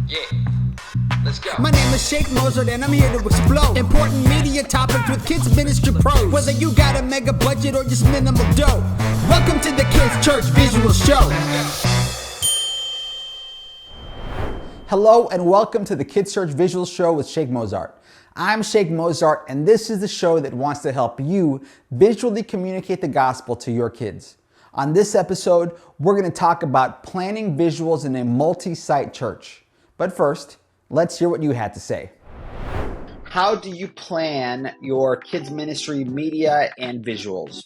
Yeah. Let's go. My name is Sheik Mozart and I'm here to explode important media topics with kids ministry pros. Whether you got a mega budget or just minimal dough. Welcome to the Kids Church Visual Show. Hello and welcome to the Kids Church Visual Show with Sheik Mozart. I'm Sheik Mozart and this is the show that wants to help you visually communicate the gospel to your kids. On this episode, we're going to talk about planning visuals in a multi-site church. But first, let's hear what you had to say. How do you plan your kids' ministry media and visuals?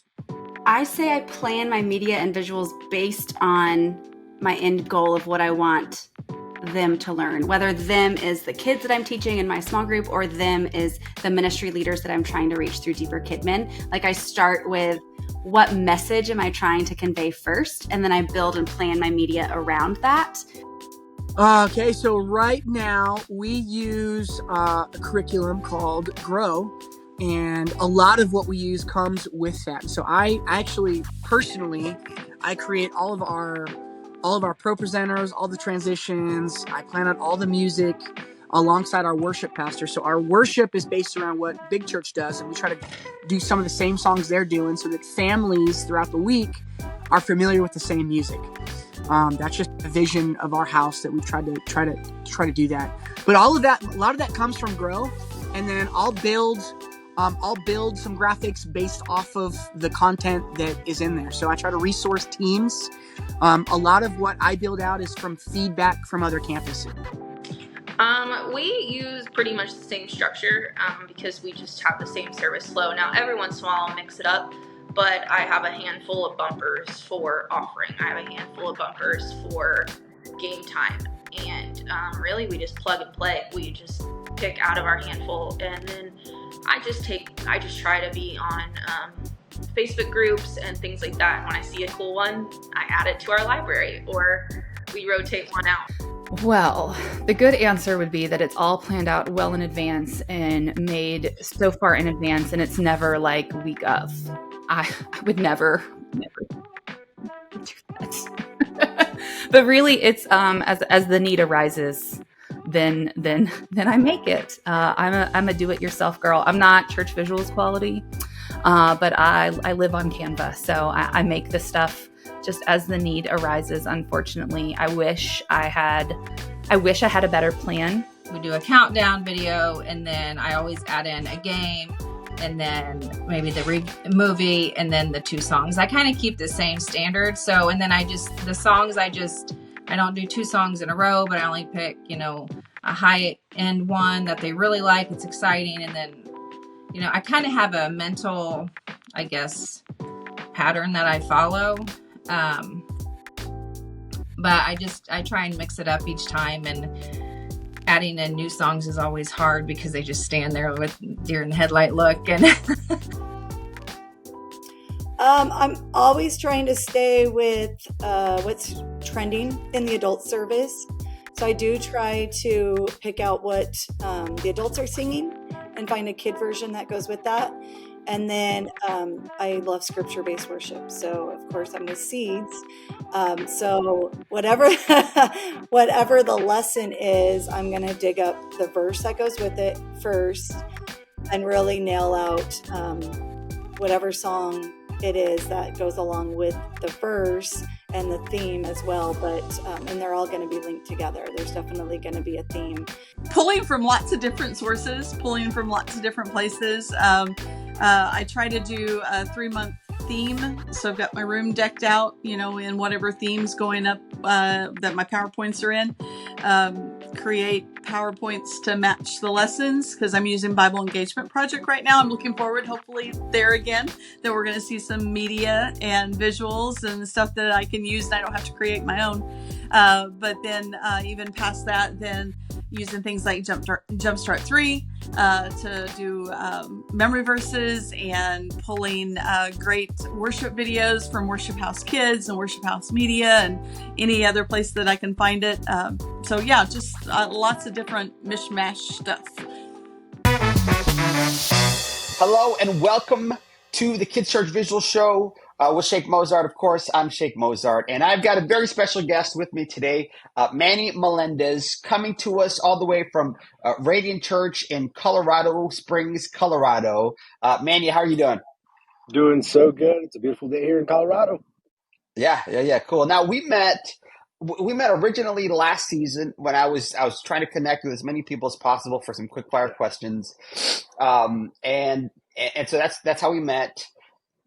I say I plan my media and visuals based on my end goal of what I want them to learn, whether them is the kids that I'm teaching in my small group or them is the ministry leaders that I'm trying to reach through Deeper Kidmin. Like I start with what message am I trying to convey first, and then I build and plan my media around that. Okay, so right now we use a curriculum called Grow, and a lot of what we use comes with that. So I actually, personally, I create all of our pro presenters, all the transitions. I plan out all the music alongside our worship pastor. So our worship is based around what Big Church does, and we try to do some of the same songs they're doing so that families throughout the week are familiar with the same music. That's just a vision of our house that we've tried to do that. But all of that, a lot of that comes from Grow, and then I'll build some graphics based off of the content that is in there. So I try to resource teams. A lot of what I build out is from feedback from other campuses. We use pretty much the same structure because we just have the same service flow. Now, every once in a while I'll mix it up, but I have a handful of bumpers for offering. I have a handful of bumpers for game time. And really, we just plug and play. We just pick out of our handful, and then I just try to be on Facebook groups and things like that. And when I see a cool one, I add it to our library, or we rotate one out. Well, the good answer would be that it's all planned out well in advance and made so far in advance, and it's never like week of. I would never do that. But really, it's as the need arises, then I make it. I'm a do-it-yourself girl. I'm not church visuals quality, but I live on Canva, so I make this stuff just as the need arises. Unfortunately, I wish I had a better plan. We do a countdown video, and then I always add in a game, and then maybe the movie, and then the two songs. I kind of keep the same standard. So, and then I don't do two songs in a row, but I only pick, a high end one that they really like. It's exciting. And then, I kind of have a mental, I guess, pattern that I follow. But I try and mix it up each time, and adding in new songs is always hard because they just stand there with deer in the headlight look. And I'm always trying to stay with what's trending in the adult service. So I do try to pick out what the adults are singing and find a kid version that goes with that. And then I love scripture-based worship. So, of course, I'm with Seeds. So whatever the lesson is, I'm going to dig up the verse that goes with it first and really nail out whatever song it is that goes along with the verse and the theme as well. But and they're all going to be linked together. There's definitely going to be a theme. Pulling from lots of different sources, pulling from lots of different places. I try to do a 3-month theme. So I've got my room decked out, in whatever themes going up that my PowerPoints are in. Create PowerPoints to match the lessons because I'm using Bible Engagement Project right now. I'm looking forward, hopefully there again, that we're going to see some media and visuals and stuff that I can use and I don't have to create my own. But then even past that, then using things like Jumpstart 3 to do memory verses and pulling great worship videos from Worship House Kids and Worship House Media and any other place that I can find it. So yeah, just lots of different mishmash stuff. Hello and welcome to the Kids Church Visual Show. With Sheik Mozart, of course. I'm Sheik Mozart, and I've got a very special guest with me today, Manny Melendez, coming to us all the way from Radiant Church in Colorado Springs, Colorado. Manny, how are you doing? Doing so good. It's a beautiful day here in Colorado. Yeah. Cool. Now we met originally last season when I was trying to connect with as many people as possible for some quick fire questions, and so that's how we met.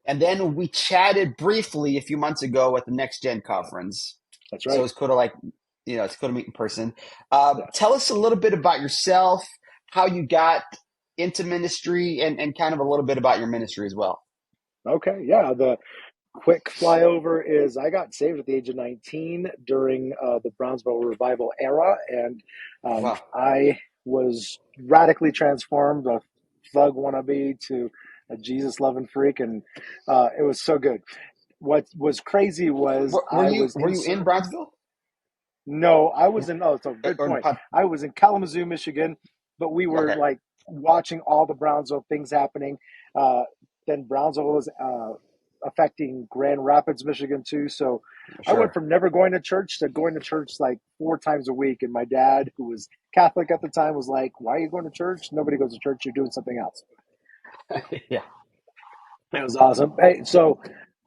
And then we chatted briefly a few months ago at the Next Gen conference. That's So right. it's cool to it's cool to meet in person. Yeah. Tell us a little bit about yourself, how you got into ministry, and kind of a little bit about your ministry as well. Okay. Yeah. The quick flyover is I got saved at the age of 19 during the Brownsville revival era, and Wow. I was radically transformed, a thug wannabe to a Jesus loving freak, and it was so good. What was crazy was Were I you was were in you in service. Brownsville No, I was in. Oh, it's a good or in point. I was in Kalamazoo, Michigan, but we were okay, like watching all the Brownsville things happening. Uh, then Brownsville was affecting Grand Rapids, Michigan too. So I went sure. from never going to church to going to church like 4 times a week. And my dad, who was Catholic at the time, was like, "Why are you going to church? Nobody goes to church. You're doing something else." Yeah, It was awesome. Hey, so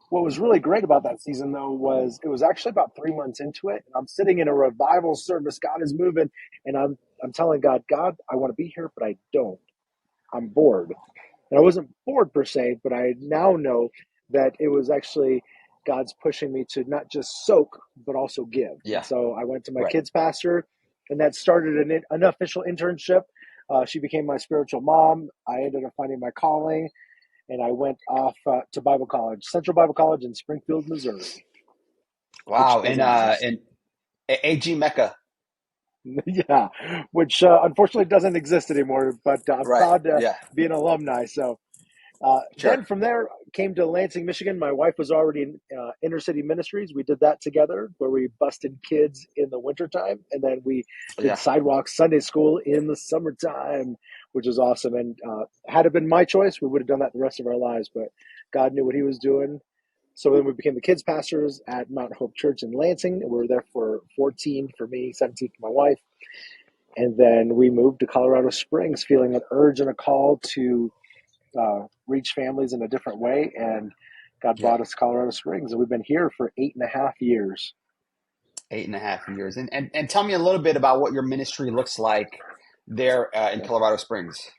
what was really great about that season, though, was it was actually about 3 months into it. And I'm sitting in a revival service. God is moving, and I'm telling God, God, I want to be here, but I don't. I'm bored. And I wasn't bored per se, but I now know that it was actually God's pushing me to not just soak, but also give. And yeah, so I went to my right. kids' pastor, and that started an unofficial internship. She became my spiritual mom. I ended up finding my calling, and I went off to Bible College, Central Bible College in Springfield, Missouri, which Wow, doesn't exist and AG Mecca, anymore. Yeah, which unfortunately doesn't exist anymore. But I'm right? proud to Yeah, be an alumni. So sure. then from there, came to Lansing, Michigan. My wife was already in inner city ministries. We did that together, where we busted kids in the wintertime, and then we did Yeah, sidewalk Sunday school in the summertime, which was awesome. And had it been my choice, we would have done that the rest of our lives. But God knew what He was doing. So then we became the kids pastors at Mount Hope Church in Lansing. And we were there for 14 for me, 17 for my wife. And then we moved to Colorado Springs, feeling an urge and a call to reach families in a different way. And God yeah. brought us to Colorado Springs. And we've been here for 8.5 years. 8.5 years, and tell me a little bit about what your ministry looks like there in Colorado Springs.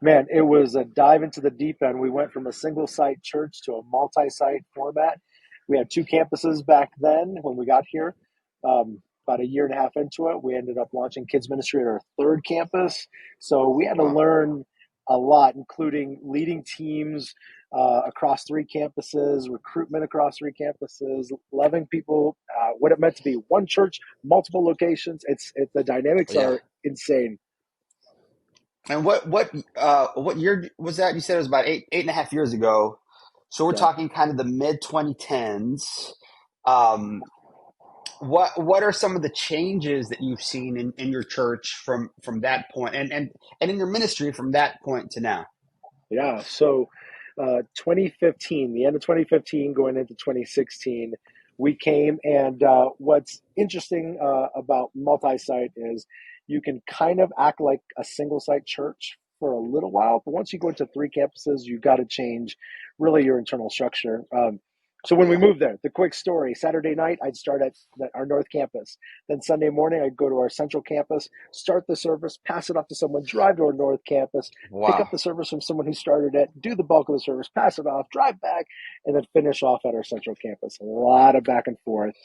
Man, it was a dive into the deep end. We went from a single site church to a multi site format. We had 2 campuses back then when we got here. About a year and a half into it, we ended up launching kids ministry at our third campus. So we had to Wow. learn a lot, including leading teams across 3 campuses, recruitment across 3 campuses, loving people, what it meant to be one church, multiple locations. The dynamics Yeah. are insane. And what year was that? You said it was about 8.5 years ago. So we're Yeah. talking kind of the mid 2010s. Um, what are some of the changes that you've seen in your church from that point and in your ministry from that point to now? Yeah. So 2015, the end of 2015, going into 2016, we came. And what's interesting about multi site is you can kind of act like a single site church for a little while. But once you go into 3 campuses, you got to change really your internal structure. So when we Yeah. moved there, the quick story: Saturday night, I'd start at our North Campus. Then Sunday morning, I'd go to our Central Campus, start the service, pass it off to someone, drive to our North Campus, pick up Wow. the service from someone who started it, do the bulk of the service, pass it off, drive back, and then finish off at our Central Campus. A lot of back and forth.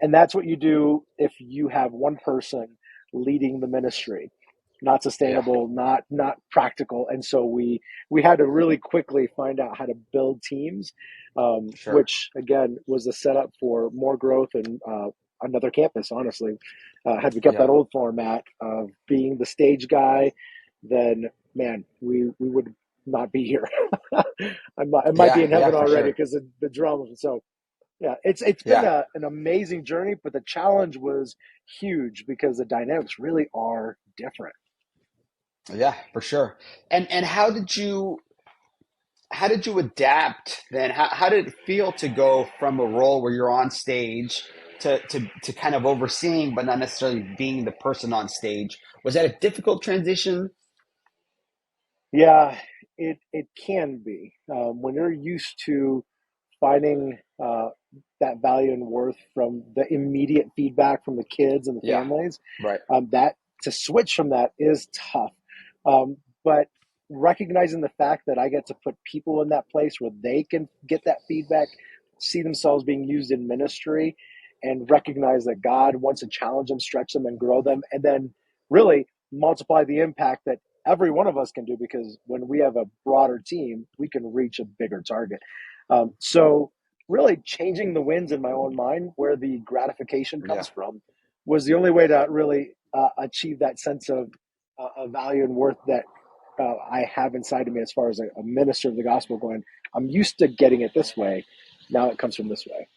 And that's what you do if you have one person leading the ministry. Not Yeah. sustainable, not practical. And so we had to really quickly find out how to build teams, Sure. which again was a setup for more growth and another campus. Honestly, had we kept Yeah. that old format of being the stage guy, then man, we would not be here. I might be Yeah. in Yeah. heaven For already sure. because of the drama. So yeah, it's been Yeah. an amazing journey, but the challenge was huge because the dynamics really are different. Yeah. For sure. And how did you? how did you adapt then? How did it feel to go from a role where you're on stage to kind of overseeing, but not necessarily being the person on stage? Was that a difficult transition? Yeah, it can be. When you're used to finding that value and worth from the immediate feedback from the kids and the Yeah, families, right. that to switch from that is tough. But recognizing the fact that I get to put people in that place where they can get that feedback, see themselves being used in ministry, and recognize that God wants to challenge them, stretch them, and grow them, and then really multiply the impact that every one of us can do, because when we have a broader team, we can reach a bigger target. So really changing the winds in my own mind where the gratification Yeah. comes from was the only way to really achieve that sense of value and worth that I have inside of me as far as a minister of the gospel going, I'm used to getting it this way. Now it comes from this way.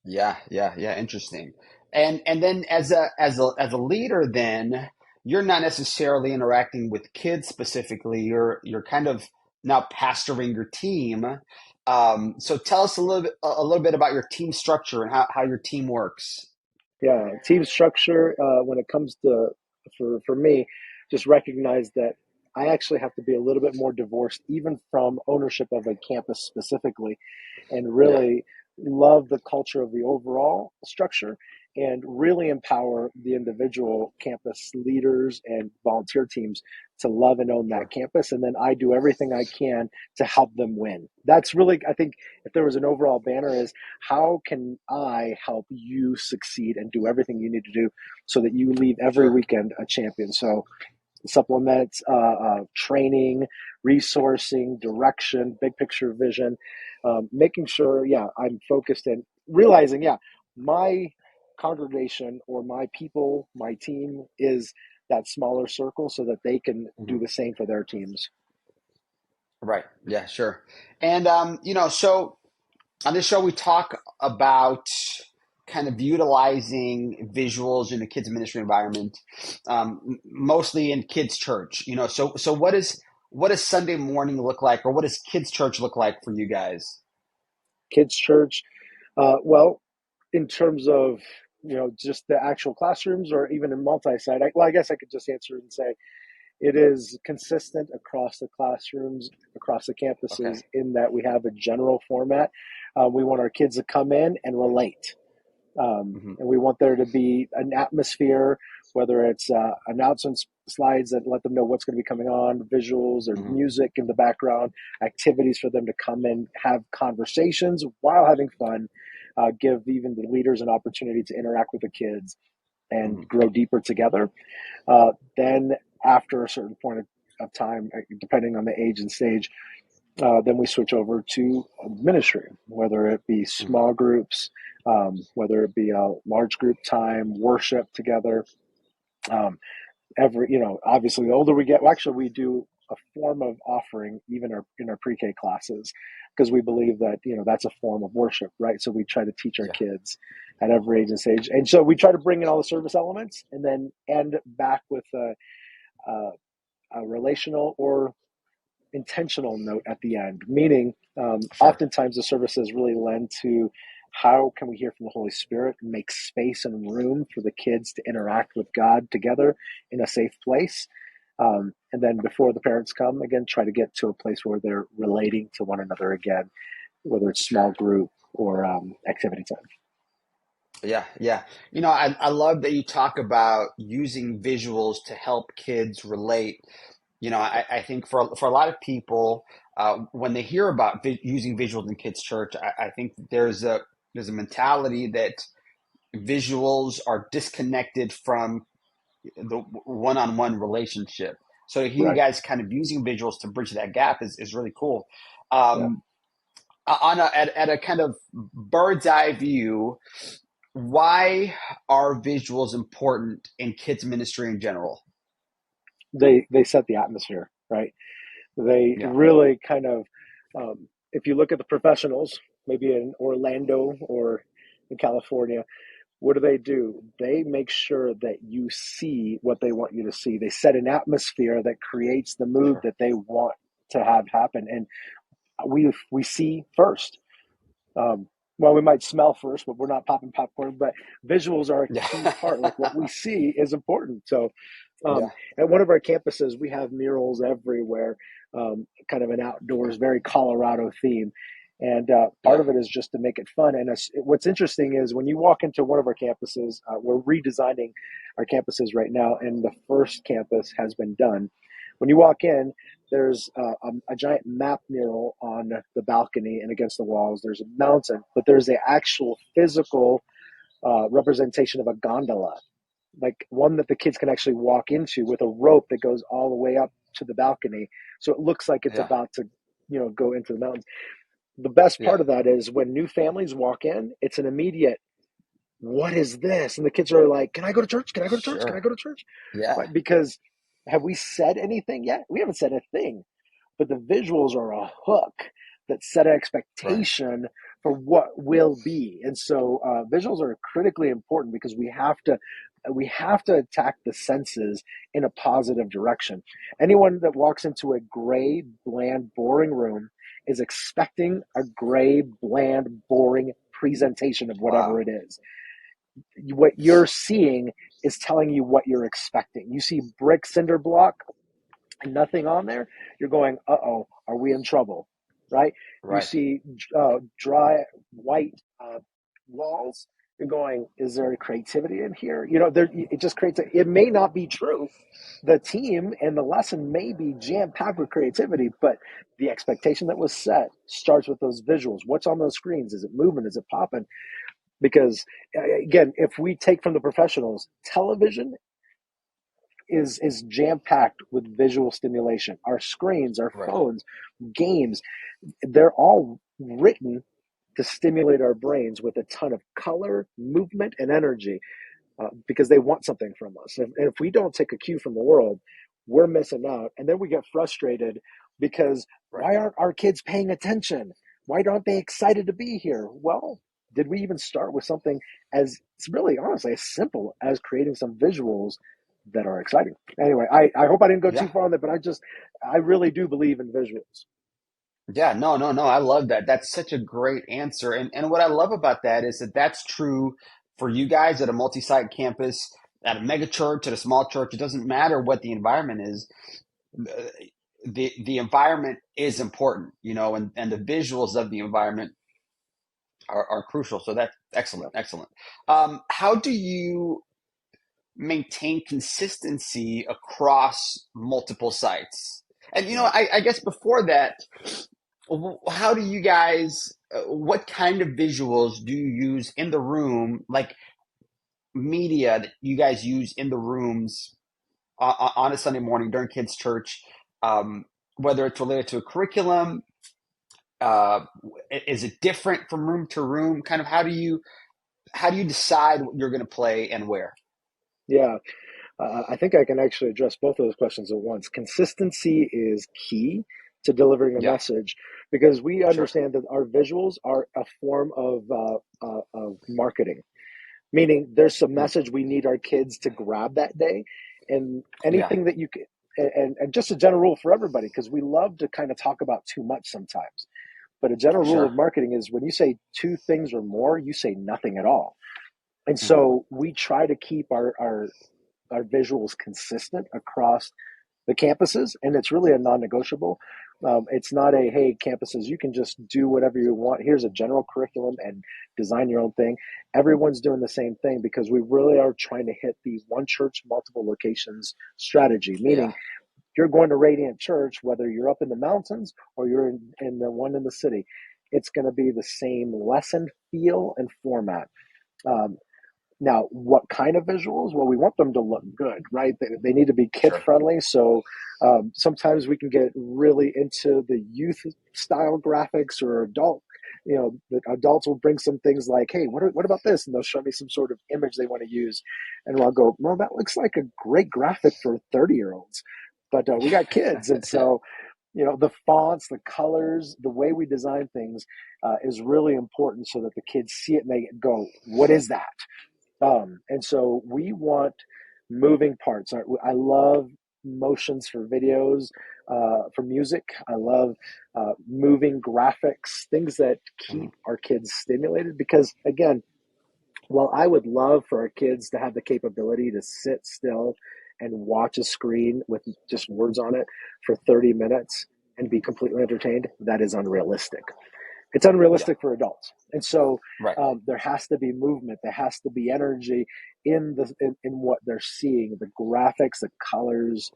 Yeah. Interesting. And then as a leader, then you're not necessarily interacting with kids specifically. You're kind of now pastoring your team. So tell us a little bit about your team structure and how your team works. Yeah, team structure when it comes to for me, just recognize that I actually have to be a little bit more divorced, even from ownership of a campus specifically, and Yeah. really love the culture of the overall structure and really empower the individual campus leaders and volunteer teams to love and own that Sure. campus. And then I do everything I can to help them win. That's really, I think, if there was an overall banner, is how can I help you succeed and do everything you need to do so that you leave every Sure. weekend a champion. So supplements, training, resourcing, direction, big picture vision, making sure, yeah, I'm focused and realizing, yeah, my congregation or my people, my team is that smaller circle so that they can do Mhm. the same for their teams. Right. Yeah, sure. And so on this show, we talk about kind of utilizing visuals in a kids ministry environment, mostly in kids church. So what does Sunday morning look like, or what does kids church look like for you guys? Kids church, well, in terms of just the actual classrooms or even in multi-site, well, I guess I could just answer and say it is consistent across the classrooms, across the Okay. campuses, in that we have a general format. We want our kids to come in and relate. Hmm. And we want there to be an atmosphere, whether it's announcements slides that let them know what's going to be coming on, visuals or Hmm. music in the background, activities for them to come and have conversations while having fun, give even the leaders an opportunity to interact with the kids and Hmm. grow deeper together. Then after a certain point of time, depending on the age and stage, then we switch over to ministry, whether it be Hmm. small groups, whether it be a large group time, worship together. Um, obviously, the older we get, well, actually, we do a form of offering even in our pre-K classes, because we believe that that's a form of worship, right? So we try to teach our Yeah. kids at every age and stage, and so we try to bring in all the service elements, and then end back with a, a relational or intentional note at the end, meaning Sure. oftentimes the services really lend to how can we hear from the Holy Spirit and make space and room for the kids to interact with God together in a safe place. And then before the parents come, again, try to get to a place where they're relating to one another again, whether it's small Sure. group or activity time. Yeah. I love that you talk about using visuals to help kids relate. I think for a lot of people, when they hear about using visuals in kids' church, I think there's a mentality that visuals are disconnected from the one-on-one relationship. So to hear you Right. guys kind of using visuals to bridge that gap is really cool. Yeah. Um, at a kind of bird's eye view, why are visuals important in kids ministry in general? They set the atmosphere, right? They Yeah. really kind of, if you look at the professionals, maybe in Orlando or in California, what do? They make sure that you see what they want you to see. They set an atmosphere that creates the mood Sure. that they want to have happen. And we see first. Well, we might smell first, but we're not popping popcorn. But visuals are a key part. Like what we see is important. So, Yeah. at one of our campuses, we have murals everywhere, kind of an outdoors, very Colorado theme. And part Yeah. of it is just to make it fun. And what's interesting is when you walk into one of our campuses, we're redesigning our campuses right now, and the first campus has been done. When you walk in, there's a giant map mural on the balcony and against the walls. There's a mountain, but there's the actual physical representation of a gondola, like one that the kids can actually walk into with a rope that goes all the way up to the balcony. So it looks like it's Yeah. about to, go into the mountains. The best Yeah. part of that is when new families walk in, it's an immediate, what is this? And the kids are like, can I go to church? Can I go to church? Can I Sure. go to church? Yeah. Right? Because have we said anything yet? We haven't said a thing, but the visuals are a hook that set an Right. expectation for what will be. And so visuals are critically important because we have to attack the senses in a positive direction. Anyone that walks into a gray, bland, boring room is expecting a gray, bland, boring presentation of whatever Wow. it is. What you're seeing is telling you what you're expecting. You see brick cinder block and nothing on there, you're going, uh-oh, are we in trouble, right? You Right. see dry white walls, you're going, is there creativity in here? It just creates it may not be true. The team and the lesson may be jam-packed with creativity, but the expectation that was set starts with those visuals. What's on those screens? Is it moving? Is it popping? Because again, if we take from the professionals, television is jam packed with visual stimulation. Our screens, our Right. phones, games, they're all written to stimulate our brains with a ton of color, movement, and energy because they want something from us. And if we don't take a cue from the world, we're missing out. And then we get frustrated because Right. why aren't our kids paying attention? Why aren't they excited to be here? Well, did we even start with something as it's really honestly as simple as creating some visuals that are exciting? Anyway, I hope I didn't go too Yeah. far on that, but I really do believe in visuals. Yeah, no, no, no. I love that. That's such a great answer. And what I love about that is that that's true for you guys at a multi-site campus, at a mega church, at a small church. It doesn't matter what the environment is. Uh, the environment is important, and the visuals of the environment are crucial. So that's excellent, excellent. How do you maintain consistency across multiple sites? And Yeah. I guess before that, how do you guys, what kind of visuals do you use in the room, like media that you guys use in the rooms on a Sunday morning during kids' church, whether it's related to a curriculum? Uh, is it different from room to room? Kind of how do you decide what you're going to play and where? Yeah. I think I can actually address both of those questions at once. Consistency is key to delivering a Yeah, message because we sure. understand that our visuals are a form of marketing, meaning there's some Mm, message we need our kids to grab that day. And yeah, anything that you can, and just a general rule for everybody, because we love to kind of talk about too much sometimes. But a general rule of sure. marketing is when you say two things or more, you say nothing at all. And Mm, so we try to keep our visuals consistent across the campuses, and it's really a non-negotiable. It's not a hey campuses you can just do whatever you want. Here's a general curriculum and design your own thing. Everyone's doing the same thing because we really are trying to hit the one church, multiple locations strategy. yeah, Meaning, you're going to Radiant Church, whether you're up in the mountains or you're in the one in the city, it's going to be the same lesson feel and format. Um, Now, what kind of visuals? Well, we want them to look good, right? They need to be kid sure. friendly. So sometimes we can get really into the youth style graphics or adult. The adults will bring some things like, "Hey, what about this?" And they'll show me some sort of image they want to use, and I'll go, "Well, that looks like a great graphic for 30-year-olds," but we got kids, and Yeah, so the fonts, the colors, the way we design things is really important so that the kids see it and they go, "What is that?" And so we want moving parts. I love motions for videos. for music. I love moving graphics, things that keep our kids stimulated. Because again, while I would love for our kids to have the capability to sit still and watch a screen with just words on it for 30 minutes and be completely entertained, that is unrealistic. It's unrealistic for adults. And so there has to be movement. There has to be energy in what they're seeing, the graphics, the colors.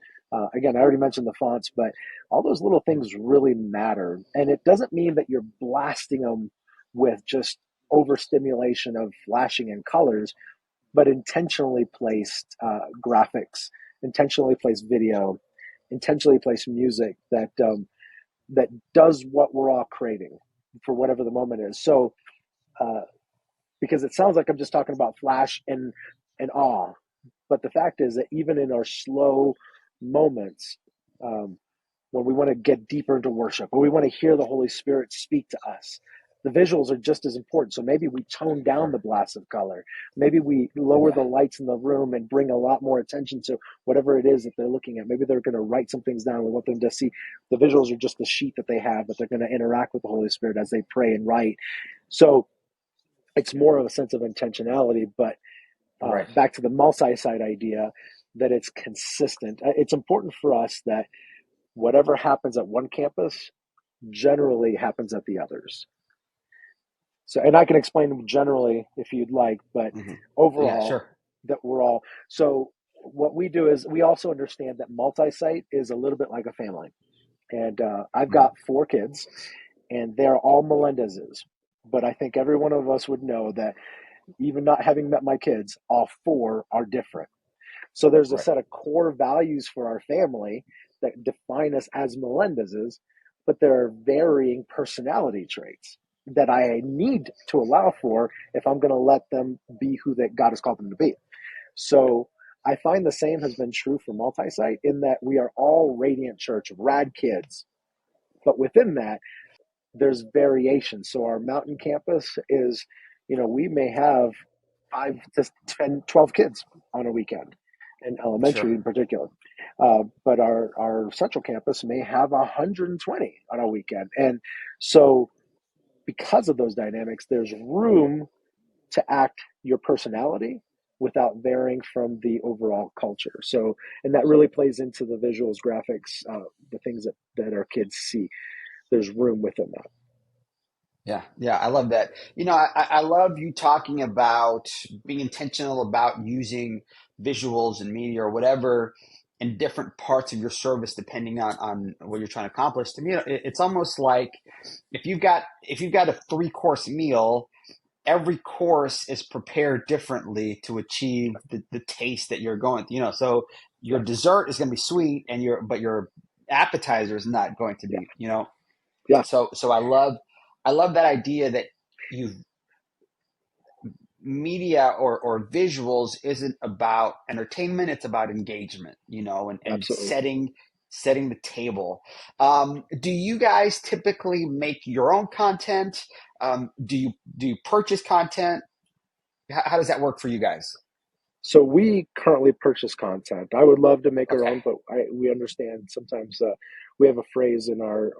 Again, I already mentioned the fonts, but all those little things really matter. And it doesn't mean that you're blasting them with just overstimulation of flashing and colors, but intentionally placed graphics, intentionally placed video, intentionally placed music that does what we're all craving for whatever the moment is. So, because it sounds like I'm just talking about flash and awe, but the fact is that even in our slow moments, when we want to get deeper into worship, or we want to hear the Holy Spirit speak to us, the visuals are just as important. So maybe we tone down the blast of color. Maybe we lower the lights in the room and bring a lot more attention to whatever it is that they're looking at. Maybe they're going to write some things down. We want them to see the visuals are just the sheet that they have, but they're going to interact with the Holy Spirit as they pray and write. So it's more of a sense of intentionality, but back to the multi-site idea, that it's consistent. It's important for us that whatever happens at one campus generally happens at the others. So, and I can explain them generally if you'd like, but overall, that we're all. So, what we do is we also understand that multi-site is a little bit like a family. And I've got 4 kids, and they're all Melendezes. But I think every one of us would know that even not having met my kids, all 4 are different. So there's a set of core values for our family that define us as Melendezes, but there are varying personality traits that I need to allow for if I'm going to let them be who that God has called them to be. So I find the same has been true for multi-site in that we are all Radiant Church, rad kids. But within that, there's variation. So our mountain campus is, we may have 5 to 10, 12 kids on a weekend, in elementary in particular. But our central campus may have 120 on a weekend. And so because of those dynamics, there's room to act your personality without varying from the overall culture. So, and that really plays into the visuals, graphics, the things that our kids see. There's room within that. Yeah, I love that. I love you talking about being intentional about using visuals and media or whatever in different parts of your service, depending on what you're trying to accomplish. To me, it's almost like if you've got a 3-course meal, every course is prepared differently to achieve the taste that you're going. So your dessert is going to be sweet, but your appetizer is not going to be. So I love that idea that media or visuals isn't about entertainment, it's about engagement, and setting the table. Do you guys typically make your own content? Do you purchase content? How does that work for you guys? So we currently purchase content. I would love to make our own, but we understand sometimes we have a phrase in our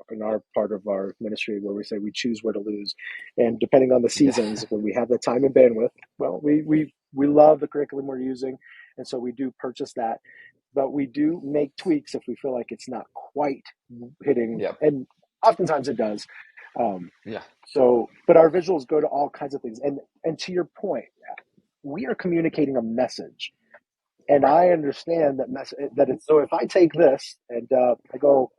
part of our ministry where we say we choose where to lose, and depending on the seasons, when we have the time and bandwidth, well, we love the curriculum we're using, and so we do purchase that, but we do make tweaks if we feel like it's not quite hitting, and oftentimes it does. So, but our visuals go to all kinds of things, and to your point, we are communicating a message, and I understand that it's so. If I take this and I go,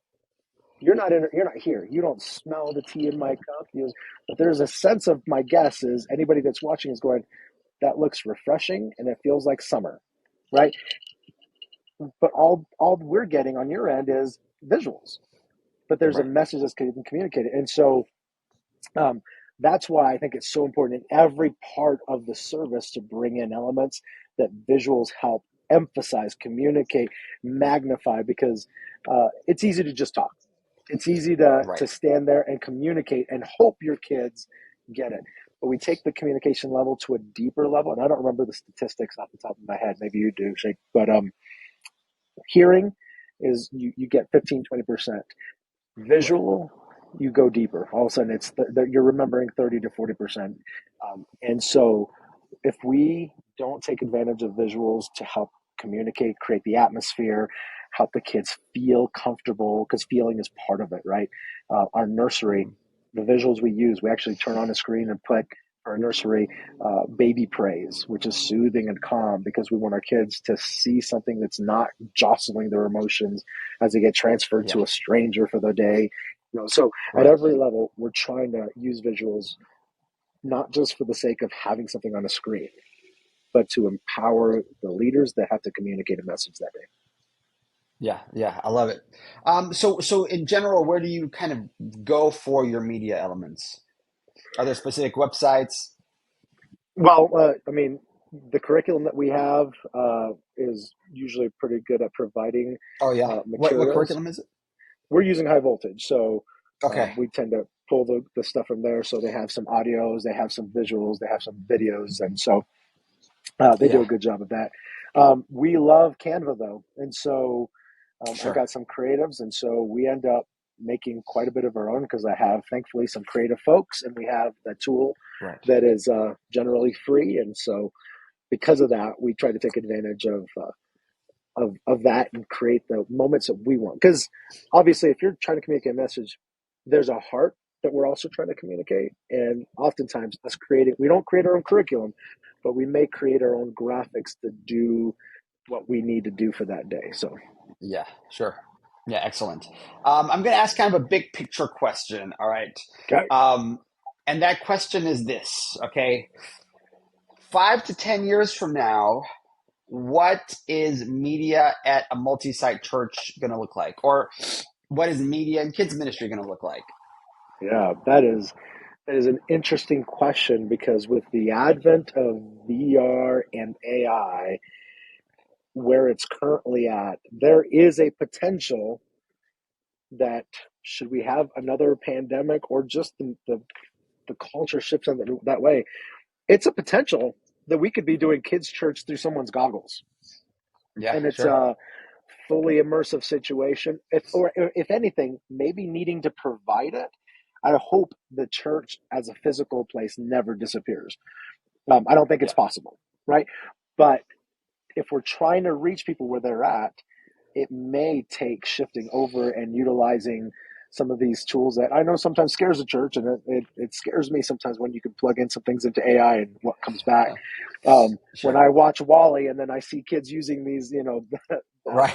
you're not here. You don't smell the tea in my cup. But there's a sense of, my guess is anybody that's watching is going, that looks refreshing and it feels like summer, right? But all we're getting on your end is visuals, but there's a message that's communicated, and so. That's why I think it's so important in every part of the service to bring in elements that visuals help emphasize, communicate, magnify, because it's easy to just talk. It's easy to stand there and communicate and hope your kids get it. But we take the communication level to a deeper level, and I don't remember the statistics off the top of my head. Maybe you do, Sheik. But hearing is you get 15, 20%. Visual, you go deeper. All of a sudden, you're remembering 30 to 40%. And so, if we don't take advantage of visuals to help communicate, create the atmosphere, help the kids feel comfortable, because feeling is part of it, right? Our nursery, the visuals we use, we actually turn on a screen and put our nursery baby praise, which is soothing and calm, because we want our kids to see something that's not jostling their emotions as they get transferred to a stranger for the day. So at every level, we're trying to use visuals not just for the sake of having something on a screen, but to empower the leaders that have to communicate a message that day. Yeah, I love it. So in general, where do you kind of go for your media elements? Are there specific websites? Well, the curriculum that we have is usually pretty good at providing Oh yeah. What materials. curriculum is it? We're using high voltage, so Okay. we tend to pull the stuff from there. So they have some audios, they have some visuals, they have some videos, and so they do a good job of that. We love Canva though, and so I've got some creatives, and so we end up making quite a bit of our own, because I have, thankfully, some creative folks, and we have the tool that is generally free, and so because of that, we try to take advantage of that and create the moments that we want. Because obviously, if you're trying to communicate a message, there's a heart that we're also trying to communicate, and oftentimes we don't create our own curriculum, but we may create our own graphics to do what we need to do for that day. So yeah, sure. Yeah, excellent. I'm going to ask kind of a big picture question. All right. okay. And that question is this, okay? 5 to 10 years from now, what is media at a multi-site church going to look like? Or what is media in kids ministry going to look like? Yeah, that is an interesting question, because with the advent of VR and AI, where it's currently at, there is a potential that, should we have another pandemic or just the culture shifts in that way, it's a potential that we could be doing kids church through someone's goggles. Yeah, And it's sure. a fully immersive situation. If anything, maybe needing to provide it, I hope the church as a physical place never disappears. I don't think it's possible, right? But if we're trying to reach people where they're at, it may take shifting over and utilizing some of these tools that I know sometimes scares the church, and it scares me sometimes when you can plug in some things into AI and what comes back. When I watch Wally and then I see kids using these, Right.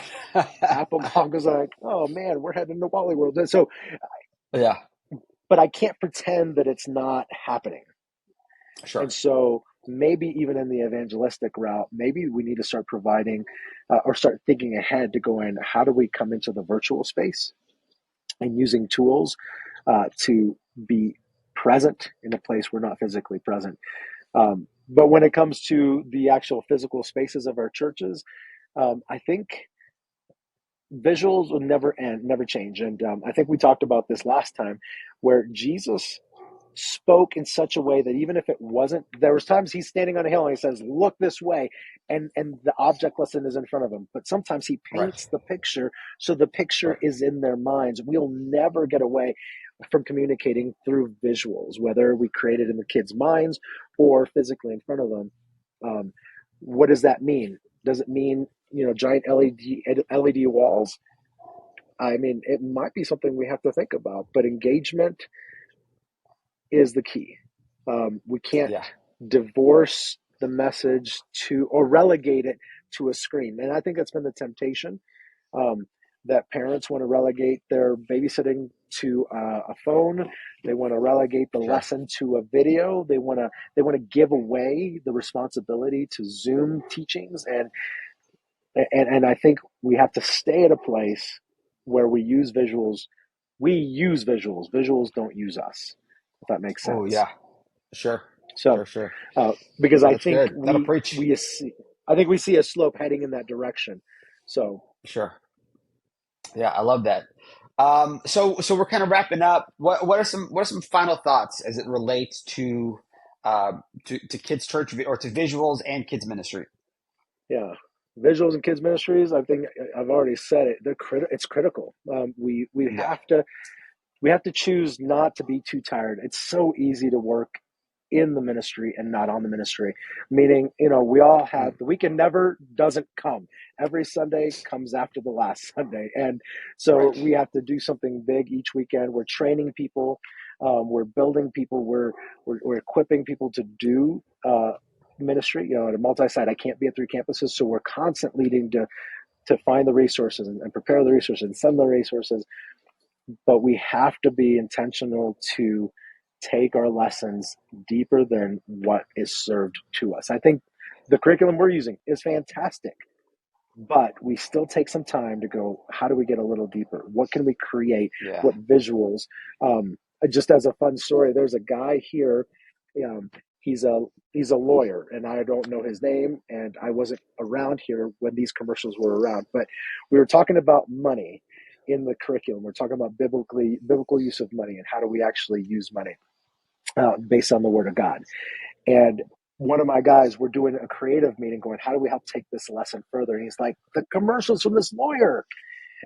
Apple goggles, like, oh man, we're heading to Wally World. So, yeah, but I can't pretend that it's not happening. sure. And so maybe even in the evangelistic route, maybe we need to start providing or start thinking ahead to go in, how do we come into the virtual space and using tools to be present in a place we're not physically present. But when it comes to the actual physical spaces of our churches, I think visuals will never end, never change. And I think we talked about this last time, where Jesus spoke in such a way that even if it wasn't, there was times he's standing on a hill and he says, look this way, and the object lesson is in front of him, but sometimes he paints the picture, so the picture is in their minds. We'll never get away from communicating through visuals, whether we create it in the kids' minds or physically in front of them. What does that mean? Does it mean giant LED walls? I mean, it might be something we have to think about, but engagement is the key. We can't divorce the message or relegate it to a screen. And I think that's been the temptation, that parents want to relegate their babysitting to a phone. They want to relegate the lesson to a video. They want to give away the responsibility to Zoom teachings. And I think we have to stay at a place where we use visuals. We use visuals. Visuals don't use us, if that makes sense. Oh yeah, sure. So, Sure. because I That's think good. That'll preach. we see a slope heading in that direction. So Sure. Yeah, I love that. So we're kind of wrapping up. What are some final thoughts as it relates to kids church or to visuals and kids ministry? yeah, visuals and kids ministries, I think I've already said it. It's critical. We have to choose not to be too tired. It's so easy to work in the ministry and not on the ministry. Meaning, we all have the weekend never doesn't come. Every Sunday comes after the last Sunday, and so we have to do something big each weekend. We're training people, we're building people, we're equipping people to do ministry. At a multi-site, I can't be at 3 campuses, so we're constantly needing to find the resources and prepare the resources and send the resources. But we have to be intentional to take our lessons deeper than what is served to us. I think the curriculum we're using is fantastic, but we still take some time to go, how do we get a little deeper? What can we create? What visuals? Just as a fun story, there's a guy here. He's a lawyer, and I don't know his name, and I wasn't around here when these commercials were around, but we were talking about money in the curriculum. We're talking about biblical use of money and how do we actually use money based on the Word of God. And one of my guys, we're doing a creative meeting going, how do we help take this lesson further? And he's like, the commercials from this lawyer.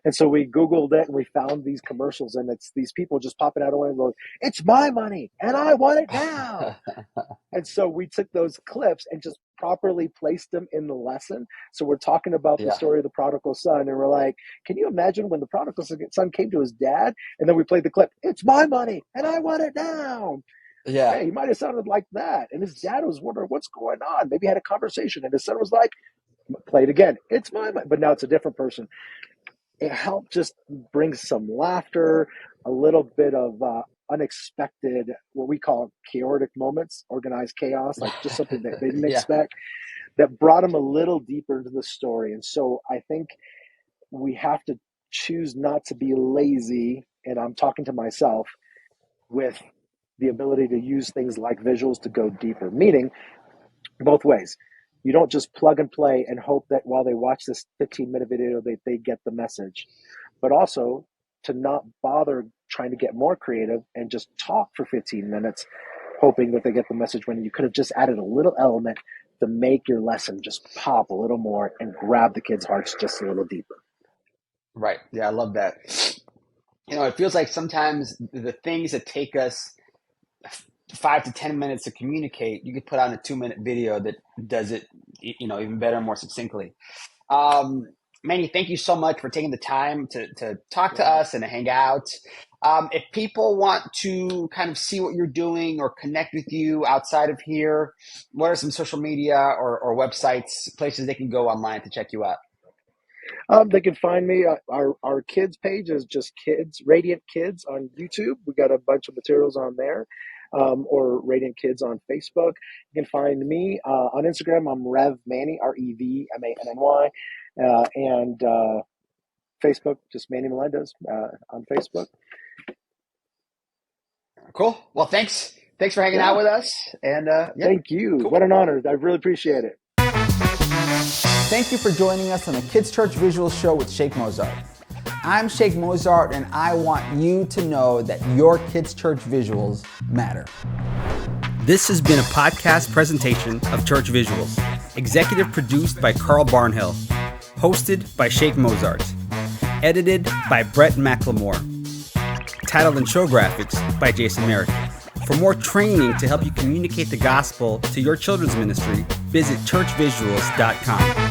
And so we Googled it and we found these commercials, and it's these people just popping out of one and going, it's my money and I want it now. And so we took those clips and just properly placed them in the lesson. So we're talking about the story of the prodigal son, and we're like, can you imagine when the prodigal son came to his dad, and then we played the clip, it's my money and I want it now. Hey, he might have sounded like that. And his dad was wondering what's going on. Maybe had a conversation, and his son was like, play it again. It's my money. But now it's a different person. It helped just bring some laughter, a little bit of unexpected, what we call chaotic moments, organized chaos, like just something that they didn't expect, that brought them a little deeper into the story. And so I think we have to choose not to be lazy, and I'm talking to myself, with the ability to use things like visuals to go deeper, meaning both ways. You don't just plug and play and hope that while they watch this 15-minute video, they get the message, but also to not bother trying to get more creative and just talk for 15 minutes, hoping that they get the message, when you could have just added a little element to make your lesson just pop a little more and grab the kids' hearts just a little deeper. Right. Yeah, I love that. It feels like sometimes the things that take us 5 to 10 minutes to communicate, you could put on a 2-minute video that does it, even better and more succinctly. Manny, thank you so much for taking the time to talk to us and to hang out. If people want to kind of see what you're doing or connect with you outside of here, what are some social media or websites, places they can go online to check you out? They can find me. Our kids page is just Radiant Kids on YouTube. We got a bunch of materials on there. Or Radiant Kids on Facebook. You can find me on Instagram. I'm Rev Manny, REVMANNY, and Facebook, just Manny Melendez on Facebook. Cool. Well, thanks for hanging out with us. And thank you. Cool. What an honor. I really appreciate it. Thank you for joining us on the Kids Church Visual Show with Sheik Mozart. I'm Sheik Mozart, and I want you to know that your Kids Church visuals matter. This has been a podcast presentation of Church Visuals, executive produced by Carl Barnhill, hosted by Sheik Mozart, edited by Brett McLemore, title and show graphics by Jason Merrick. For more training to help you communicate the gospel to your children's ministry, visit churchvisuals.com.